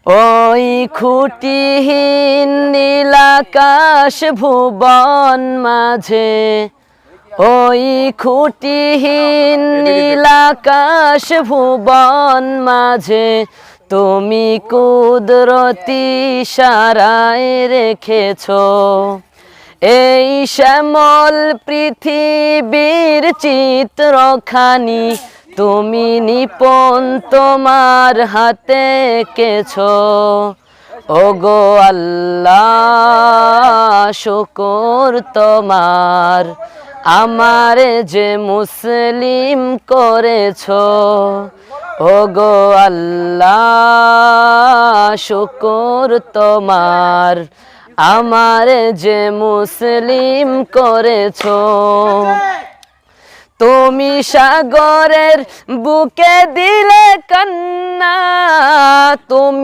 ওই খুঁটিহীন নীলাকাশ ভুবন মাঝে, ওই খুঁটিহীন নীলাকাশ ভুবন মাঝে তুমি কুদরতি ইশারায় রেখেছো এই শ্যামল পৃথিবীর চিত্রখানি তুমি নিপুণ তোমার হাতে এঁকেছো। ওগো আল্লাহ শুকর তোমার, আমারে যে মুসলিম করেছো। ওগো আল্লাহ শুকর তোমার, আমারে যে মুসলিম করেছো। তুমি সাগরের বুকে দিলে কান্না, তুমি